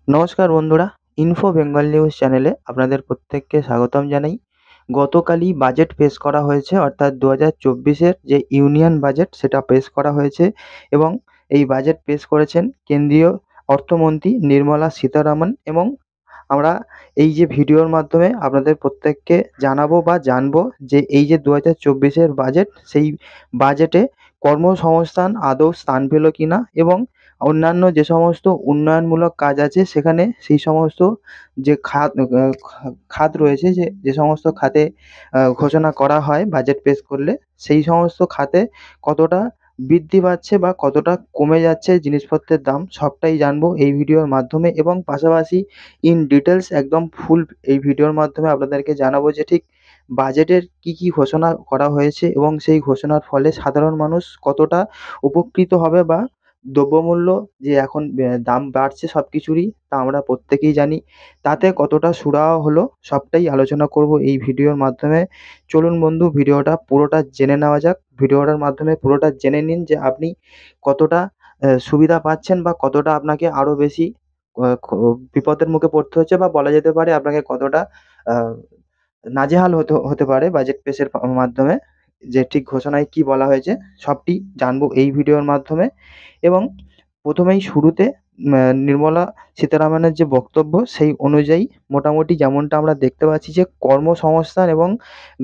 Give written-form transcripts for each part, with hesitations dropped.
নমস্কার বন্ধুরা, info Bengal news চ্যানেলে আপনাদের প্রত্যেককে স্বাগতম জানাই। গতকালই বাজেট পেশ করা হয়েছে, অর্থাৎ 2024-এর যে ইউনিয়ন বাজেট সেটা পেশ করা হয়েছে এবং এই বাজেট পেশ করেছেন কেন্দ্রীয় অর্থমন্ত্রী নির্মলা সীতারামন। এবং আমরা এই যে ভিডিওর মাধ্যমে আপনাদের প্রত্যেককে জানাবো বা জানবো যে এই যে 2024-এর বাজেট, সেই বাজেটে কর্মসংস্থান আদৌ স্থান পেল কিনা এবং অন্যান্য যে সমস্ত উন্নয়নমূলক কাজ আছে সেখানে সেই সমস্ত যে খাত রয়েছে, যে সমস্ত খাতে ঘোষণা করা হয় বাজেট পেশ করলে, সেই সমস্ত খাতে কতটা বৃদ্ধি পাচ্ছে বা কতটা কমে যাচ্ছে জিনিসপত্রের দাম, সবটাই জানবো এই ভিডিওর মাধ্যমে। এবং পাশাপাশি ইন ডিটেলস একদম ফুল এই ভিডিওর মাধ্যমে আপনাদেরকে জানাবো যে ঠিক বাজেটের কি কি ঘোষণা করা হয়েছে এবং সেই ঘোষণার ফলে সাধারণ মানুষ কতটা উপকৃত হবে, বা দ্রব্যমূল্য যে এখন দাম বাড়ছে সব কিছুরই, তা আমরা প্রত্যেকেই জানি, তাতে কতটা সুরাহা হলো সবটাই আলোচনা করব এই ভিডিওর মাধ্যমে। চলুন বন্ধু, ভিডিওটা পুরোটা জেনে নেওয়া যাক। ভিডিওটার মাধ্যমে পুরোটা জেনে নিন যে আপনি কতটা সুবিধা পাচ্ছেন বা কতটা আপনাকে আরো বেশি বিপদের মুখে পড়তে হচ্ছে, বা বলা যেতে পারে আপনাকে কতটা আহ, নাজেহাল হতে হতে পারে বাজেট পেশের মাধ্যমে। যে ঠিক ঘোষণায় কি বলা হয়েছে সবটি জানবো এই ভিডিওর মাধ্যমে। এবং প্রথমেই শুরুতে নির্মলা সীতারামনের যে বক্তব্য সেই অনুযায়ী মোটামুটি যেমনটা আমরা দেখতে পাচ্ছি যে কর্মসংস্থান এবং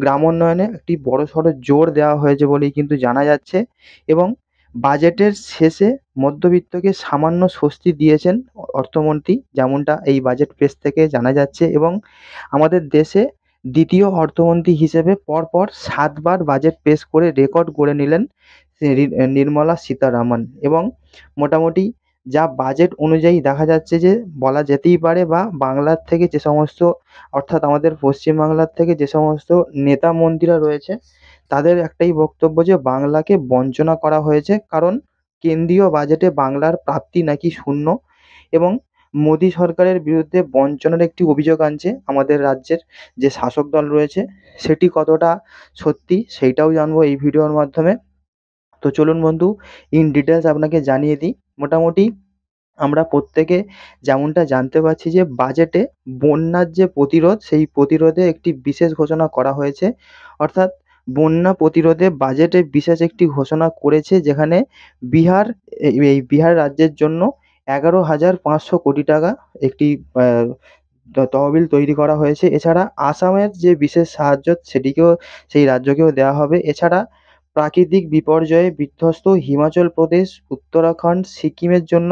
গ্রামোন্নয়নে একটি বড়সড় জোর দেওয়া হয়েছে বলেই কিন্তু জানা যাচ্ছে। এবং বাজেটের শেষে মধ্যবিত্তকে সামান্য স্বস্তি দিয়েছেন অর্থমন্ত্রী, যেমনটা এই বাজেট পেশ থেকে জানা যাচ্ছে। এবং আমাদের দেশে দ্বিতীয় অর্থমন্ত্রী হিসেবে পরপর ৭ বার বাজেট পেশ করে রেকর্ড গড়ে নিলেন নির্মলা সীতারামন। এবং মোটামুটি যা বাজেট অনুযায়ী দেখা যাচ্ছে যে বলা যেতেই পারে, বা বাংলার থেকে যে সমস্ত, অর্থাৎ আমাদের পশ্চিম বাংলার থেকে যে সমস্ত নেতা মন্ত্রীরা রয়েছে, তাদের একটাই বক্তব্য যে বাংলাকে বঞ্চনা করা হয়েছে, কারণ কেন্দ্রীয় বাজেটে বাংলার প্রাপ্তি নাকি শূন্য। এবং মোদী সরকারের বিরুদ্ধে বঞ্চনার একটি অভিযোগ আনছে আমাদের রাজ্যের যে শাসক দল রয়েছে। সেটি কতটা সত্যি সেইটাও জানবো এই ভিডিওর মাধ্যমে। তো চলুন বন্ধু, ইন ডিটেলস আপনাকে জানিয়ে দিই। মোটামুটি আমরা প্রত্যেকে যেমনটা জানতে পারছি যে বাজেটে বন্যার যে প্রতিরোধ, সেই প্রতিরোধে একটি বিশেষ ঘোষণা করা হয়েছে। অর্থাৎ বন্যা প্রতিরোধে বাজেটে বিশেষ একটি ঘোষণা করেছে, যেখানে বিহার, এই বিহার রাজ্যের জন্য 11,500 কোটি টাকা একটি আহ, তহবিল তৈরি করা হয়েছে। এছাড়া আসামের যে বিশেষ সাহায্য সেটিকেও, সেই রাজ্যকেও দেওয়া হবে। এছাড়া প্রাকৃতিক বিপর্যয়ে বিধ্বস্ত হিমাচল প্রদেশ, উত্তরাখণ্ড, সিকিমের জন্য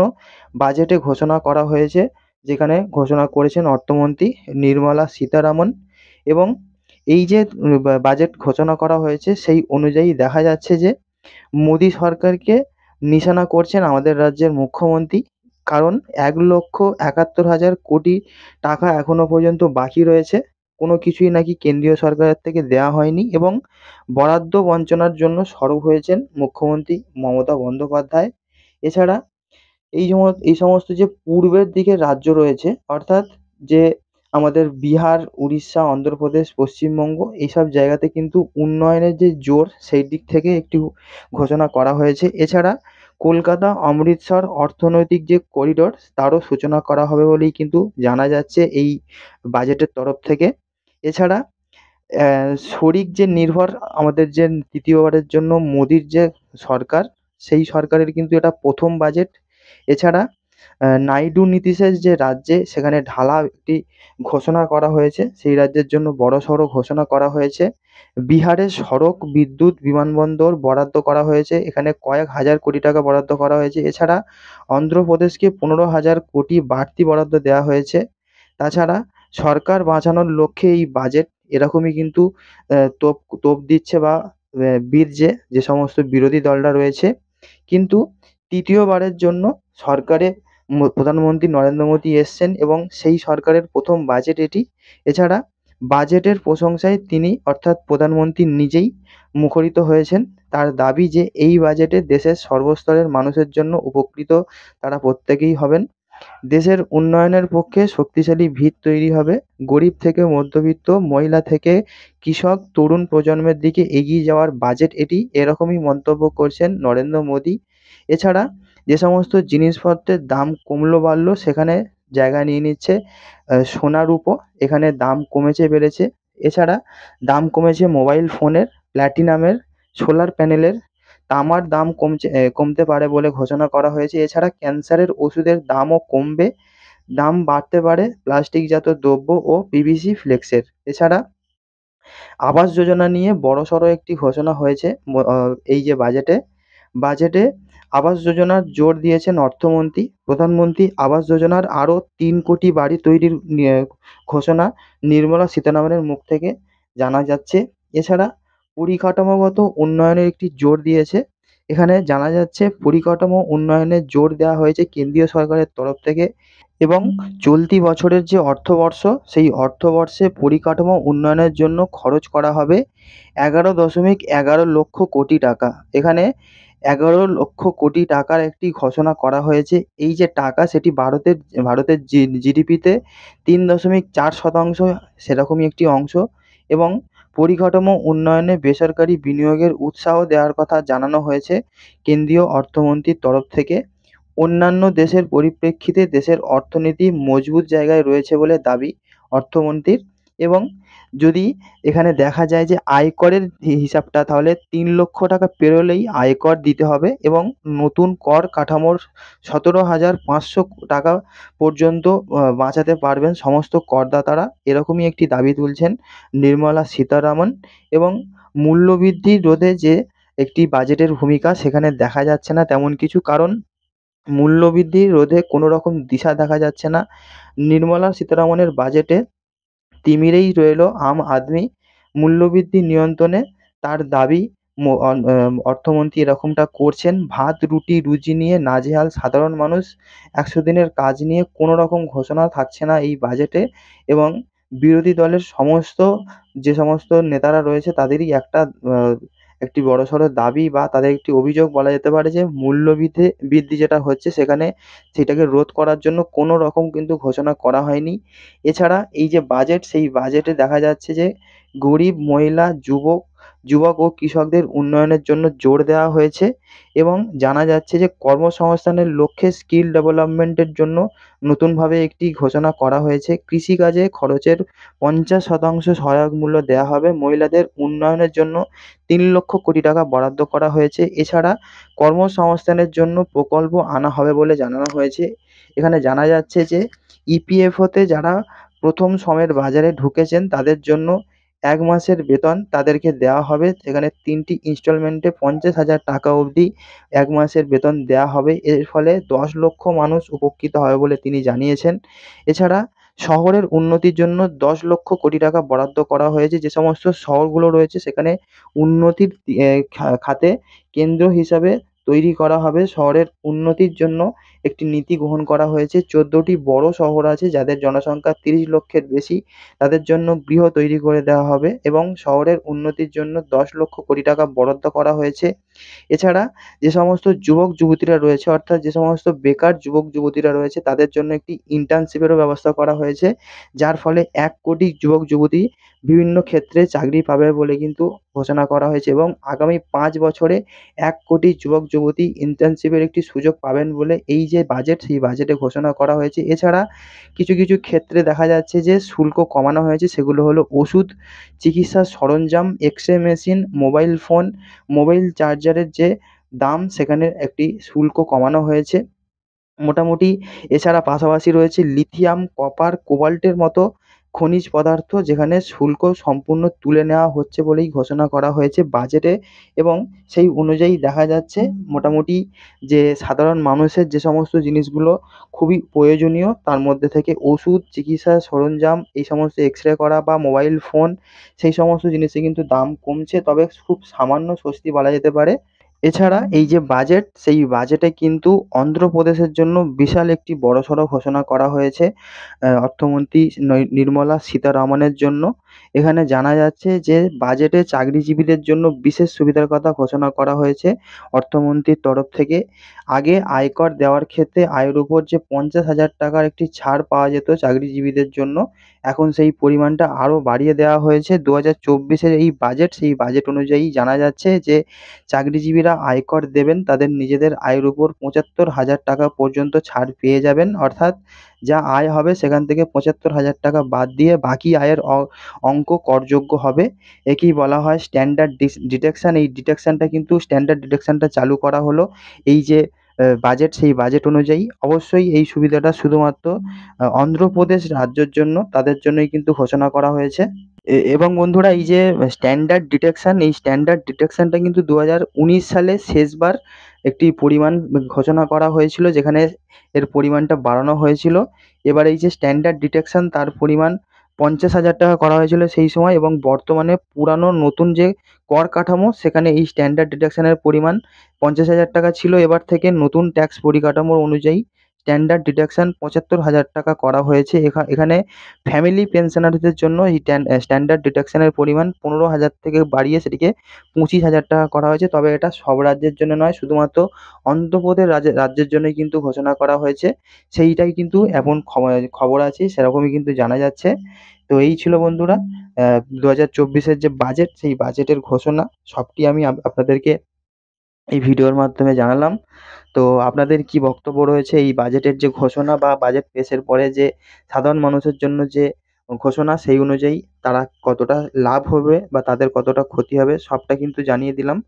বাজেটে ঘোষণা করা হয়েছে, যেখানে ঘোষণা করেছেন অর্থমন্ত্রী নির্মলা সীতারামন। এবং এই যে বাজেট ঘোষণা করা হয়েছে সেই অনুযায়ী দেখা যাচ্ছে যে মোদী সরকারকে নিশানা করছেন আমাদের রাজ্যের মুখ্যমন্ত্রী, কারণ 1,71,000 কোটি টাকা এখনো পর্যন্ত বাকি রয়েছে, কোনো কিছুই নাকি কেন্দ্রীয় সরকারের থেকে দেওয়া হয়নি। এবং বরাদ্দ বঞ্চনার জন্য সরব হয়েছেন মুখ্যমন্ত্রী মমতা বন্দ্যোপাধ্যায়। এছাড়া এই সমস্ত যে পূর্বের দিকের রাজ্য রয়েছে, অর্থাৎ যে আমাদের বিহার, উড়িষ্যা, অন্ধ্রপ্রদেশ, পশ্চিমবঙ্গ, এইসব জায়গাতে কিন্তু উন্নয়নের যে জোর সেই দিক থেকে একটি ঘোষণা করা হয়েছে। এছাড়া কলকাতা অমৃতসর অর্থনৈতিক যে করিডোর, তারও সূচনা করা হবে বলেই কিন্তু জানা যাচ্ছে এই বাজেটের তরফ থেকে। এছাড়া শরিক যে নির্ভর আমাদের যে তৃতীয়বারের জন্য মোদির যে সরকার, সেই সরকারের কিন্তু এটা প্রথম বাজেট। এছাড়া নাইডু নীতিশের যে রাজ্যে, সেখানে ঢালা একটি ঘোষণা করা হয়েছে, সেই রাজ্যের জন্য বড়সড় ঘোষণা করা হয়েছে। বিহারে সড়ক, বিদ্যুৎ, বিমানবন্দর বরাদ্দ করা হয়েছে, এখানে কয়েক হাজার কোটি টাকা বরাদ্দ করা হয়েছে। এছাড়া অন্ধ্রপ্রদেশকে 15,000 কোটি বাড়তি বরাদ্দ দেওয়া হয়েছে। তাছাড়া সরকার বাঁচানোর লক্ষ্যে এই বাজেট, এরকমই কিন্তু তোপ তোপ দিচ্ছে বা বিঁধছে যে সমস্ত বিরোধী দলরা রয়েছে। কিন্তু তৃতীয়বারের জন্য সরকারে প্রধানমন্ত্রী নরেন্দ্র মোদী এসছেন এবং সেই সরকারের প্রথম বাজেট এটি। এছাড়া বাজেটের প্রশংসায় তিনি, অর্থাৎ প্রধানমন্ত্রী নিজেই মুখরিত হয়েছেন। তার দাবি যে এই বাজেটে দেশের সর্বস্তরের মানুষের জন্য উপকৃত তারা প্রত্যেকেই হবেন। দেশের উন্নয়নের পক্ষে শক্তিশালী ভিত তৈরি হবে। গরিব থেকে মধ্যবিত্ত, মহিলা থেকে কৃষক, তরুণ প্রজন্মের দিকে এগিয়ে যাওয়ার বাজেট এটি, এরকমই মন্তব্য করছেন নরেন্দ্র মোদী। এছাড়া যে সমস্ত জিনিসপত্রের দাম কমলো বাড়লো, সেখানে জায়গা নিয়ে নিচ্ছে সোনা রূপো, এখানে দাম কমেছে বেড়েছে। এছাড়া দাম কমেছে মোবাইল ফোনের, প্ল্যাটিনামের, সোলার প্যানেলের, তামার দাম কমতে পারে বলে ঘোষণা করা হয়েছে। এছাড়া ক্যান্সারের ওষুধের দামও কমবে, দাম বাড়তে পারে প্লাস্টিকজাত দ্রব্য ও পিভিসি ফ্লেক্সের। এছাড়া আবাস যোজনা নিয়ে বড়সড় একটি ঘোষণা হয়েছে এই যে বাজেটে আবাস যোজনার জোর দিয়েছেন অর্থমন্ত্রী। প্রধানমন্ত্রী আবাস যোজনার আরও 3 কোটি বাড়ি তৈরির ঘোষণা নির্মলা সীতারামনের মুখ থেকে জানা যাচ্ছে। এছাড়া পরিকাঠামোগত উন্নয়নের একটি জোর দিয়েছে। এখানে জানা যাচ্ছে পরিকাঠামো উন্নয়নে জোর দেওয়া হয়েছে কেন্দ্রীয় সরকারের তরফ থেকে, এবং চলতি বছরের যে অর্থবর্ষ, সেই অর্থবর্ষে পরিকাঠামো উন্নয়নের জন্য খরচ করা হবে 11.11 লক্ষ কোটি টাকা। এখানে 11 লক্ষ কোটি টাকার একটি ঘোষণা করা হয়েছে। এই যে টাকা, সেটি ভারতের জিডিপিতে 3.4% সেরকমই একটি অংশ, এবং পরিকাঠামো উন্নয়নে বেসরকারি বিনিয়োগের উৎসাহ দেওয়ার কথা জানানো হয়েছে কেন্দ্রীয় অর্থমন্ত্রীর তরফ থেকে। অন্যান্য দেশের পরিপ্রেক্ষিতে দেশের অর্থনীতি মজবুত জায়গায় রয়েছে বলে দাবি অর্থমন্ত্রীর। এবং যদি এখানে দেখা যায় যে আয়করের হিসাবটা, তাহলে 3 লক্ষ টাকা পেরোলেই আয়কর দিতে হবে, এবং নতুন কর কাঠামোর 17,500 টাকা পর্যন্ত বাঁচাতে পারবেন সমস্ত করদাতারা, এরকমই একটি দাবি তুলছেন নির্মলা সীতারামন। এবং মূল্যবৃদ্ধি রোধে যে একটি বাজেটের ভূমিকা, সেখানে দেখা যাচ্ছে না তেমন কিছু, কারণ মূল্যবৃদ্ধি রোধে কোনো রকম দিশা দেখা যাচ্ছে না। নির্মলা সীতারামনের বাজেটে তিমিরেই রইল আম আদমি। মূল্যবৃদ্ধি নিয়ন্ত্রণে তার দাবি, অর্থমন্ত্রী এরকমটা করছেন। ভাত রুটি রুজি নিয়ে নাজেহাল সাধারণ মানুষ, 100 দিনের কাজ নিয়ে কোনো রকম ঘোষণা থাকছে না এই বাজেটে। এবং বিরোধী দলের যে সমস্ত নেতারা রয়েছে, তাদেরই একটি বড়সড় দাবি বা তাদের একটি অভিযোগ বলা যেতে পারে, যে বৃদ্ধি যেটা হচ্ছে, সেটাকে রোধ করার জন্য কোনো রকম কিন্তু ঘোষণা করা হয়নি। এছাড়া এই যে বাজেট, সেই বাজেটে দেখা যাচ্ছে যে গরিব, মহিলা, যুবক ও কৃষকদের উন্নয়নের জন্য জোর দেওয়া হয়েছে, এবং জানা যাচ্ছে যে কর্মসংস্থানের লক্ষ্যে স্কিল ডেভেলপমেন্টের জন্য নতুনভাবে একটি ঘোষণা করা হয়েছে। কৃষিকাজে খরচের 50% সহায়ক মূল্য দেওয়া হবে। মহিলাদের উন্নয়নের জন্য 3 লক্ষ কোটি টাকা বরাদ্দ করা হয়েছে। এছাড়া কর্মসংস্থানের জন্য প্রকল্প আনা হবে বলে জানানো হয়েছে। এখানে জানা যাচ্ছে যে ইপিএফওতে যারা প্রথম সমের বাজারে ঢুকেছেন, তাদের জন্য 1 মাসের বেতন তাদেরকে দেওয়া হবে। সেখানে 3টি ইনস্টলমেন্টে 50,000 টাকা অবধি 1 মাসের বেতন দেওয়া হবে। এর ফলে 10 লক্ষ মানুষ উপকৃত হবে বলে তিনি জানিয়েছেন। এছাড়া শহরের উন্নতির জন্য 10 লক্ষ কোটি টাকা বরাদ্দ করা হয়েছে। যে সমস্ত শহরগুলো রয়েছে, সেখানে উন্নতির খাতে কেন্দ্র হিসাবে তৈরি করা হবে। শহরের উন্নতির জন্য একটি নীতি গ্রহণ করা হয়েছে। 14টি বড় শহর আছে যাদের জনসংখ্যা 30 লক্ষের বেশি, তাদের জন্য গৃহ তৈরি করে দেওয়া হবে, এবং শহরের উন্নতির জন্য 10 লক্ষ কোটি টাকা বরাদ্দ করা হয়েছে। এছাড়া যে সমস্ত যুবক যুবতীরা রয়েছে, অর্থাৎ যে সমস্ত বেকার যুবক যুবতীরা রয়েছে, তাদের জন্য একটি ইন্টার্নশিপেরও ব্যবস্থা করা হয়েছে, যার ফলে 1 কোটি যুবক যুবতী বিভিন্ন ক্ষেত্রে চাকরি পাবে বলে কিন্তু ঘোষণা করা হয়েছে। এবং আগামী 5 বছরে 1 কোটি যুবক যুবতী ইন্টার্নশিপের একটি সুযোগ পাবেন বলে এই যে বাজেট, সেই বাজেটে ঘোষণা করা হয়েছে। এছাড়া কিছু কিছু ক্ষেত্রে দেখা যাচ্ছে যে শুল্ক কমানো হয়েছে, সেগুলো হলো ওষুধ, চিকিৎসার সরঞ্জাম, x-ray machine, mobile phone, mobile চার্জারের যে দাম, সেখানে একটি শুল্ক কমানো হয়েছে মোটামুটি। এছাড়া পাশাপাশি রয়েছে লিথিয়াম, কপার, কোবাল্টের মতো খনিজ পদার্থ, যেখানে শুল্ক সম্পূর্ণ তুলে নেওয়া হচ্ছে বলেই ঘোষণা করা হয়েছে বাজেটে। এবং সেই অনুযায়ী দেখা যাচ্ছে মোটামুটি যে সাধারণ মানুষের যে সমস্ত জিনিসগুলো খুবই প্রয়োজনীয়, তার মধ্যে থেকে ওষুধ, চিকিৎসার সরঞ্জাম, এই সমস্ত এক্স-রে করা বা মোবাইল ফোন, সেই সমস্ত জিনিসের কিন্তু দাম কমছে, তবে খুব সামান্য স্বস্তি বলা যেতে পারে। এছাড়া এই যে বাজেট, সেই বাজেটে কিন্তু অন্ধ্রপ্রদেশের জন্য বিশাল একটি বড়সড় ঘোষণা করা হয়েছে অর্থমন্ত্রী নির্মলা সীতারামনের জন্য। এখানে জানা যাচ্ছে যে বাজেটে চাকরিজীবীদের জন্য বিশেষ সুবিধার কথা ঘোষণা করা হয়েছে অর্থমন্ত্রীর তরফ থেকে। আগে আয়কর দেওয়ার ক্ষেত্রে আয়ের উপর যে 50,000 টাকার একটি ছাড় পাওয়া যেত চাকরিজীবীদের জন্য, এখন সেই পরিমাণটা আরও বাড়িয়ে দেওয়া হয়েছে। 2024-এর এই বাজেট, সেই বাজেট অনুযায়ী জানা যাচ্ছে যে চাকরিজীবীরা আয়কর দেবেন, তাদের নিজেদের আয়ের উপর 75,000 টাকা পর্যন্ত ছাড় পেয়ে যাবেন। অর্থাৎ যা আয় হবে সেখান থেকে ৭৫,০০০ টাকা বাদ দিয়ে বাকি আয়ের অঙ্ক করযোগ্য হবে। একেই বলা হয় স্ট্যান্ডার্ড ডিডাকশন। এই ডিডাকশনটা কিন্তু স্ট্যান্ডার্ড ডিডাকশনটা চালু করা হলো এই যে বাজেট, সেই বাজেট অনুযায়ী। অবশ্যই এই সুবিধাটা শুধুমাত্র অন্ধ্রপ্রদেশ রাজ্যের জন্য, তাদের জন্যই কিন্তু ঘোষণা করা হয়েছে। এবং বন্ধুরা, এই যে স্ট্যান্ডার্ড ডিডাকশন, এই স্ট্যান্ডার্ড ডিডাকশনটা কিন্তু ২০১৯ সালে শেষবার একটি পরিমাণ ঘোষণা করা হয়েছিল, যেখানে এর পরিমাণটা বাড়ানো হয়েছিল। এবার এই যে স্ট্যান্ডার্ড ডিডাকশন, তার পরিমাণ ৫০,০০০ টাকা করা হয়েছিল সেই সময়, এবং বর্তমানে পুরানো নতুন যে কর কাঠামো, সেখানে এই স্ট্যান্ডার্ড ডিডাকশনের পরিমাণ ৫০,০০০ টাকা ছিল। এবার থেকে নতুন ট্যাক্স পরিকাঠামোর অনুযায়ী স্ট্যান্ডার্ড ডিডাকশন ৭৫,০০০ টাকা করা হয়েছে। এখানে ফ্যামিলি পেনশনারদের জন্য এই স্ট্যান্ডার্ড ডিডাকশনের পরিমাণ ১৫,০০০ থেকে বাড়িয়ে সেটিকে ২৫,০০০ টাকা করা হয়েছে। তবে এটা সব রাজ্যের জন্য নয়, শুধুমাত্র অন্ধ্রপ্রদেশ রাজ্যের জন্যই কিন্তু ঘোষণা করা হয়েছে। সেইটাই কিন্তু এখন খবর আছে, সেরকমই কিন্তু জানা যাচ্ছে। তো এই ছিল বন্ধুরা ২০২৪-এর যে বাজেট, সেই বাজেটের ঘোষণা সবটি আমি আপনাদেরকে এই ভিডিওর মাধ্যমে জানালাম। তো আপনাদের কি বক্তব্য রয়েছে এই বাজেটের যে ঘোষণা বা বাজেট পেশের পরে যে সাধারণ মানুষের জন্য যে ঘোষণা, সেই অনুযায়ী তারা কতটা লাভ হবে বা তাদের কতটা ক্ষতি হবে, সবটা কিন্তু জানিয়ে দিলাম।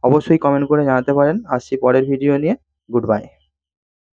অবশ্যই কমেন্ট করে জানাতে পারেন। আসছি পরের ভিডিও নিয়ে। Good bye.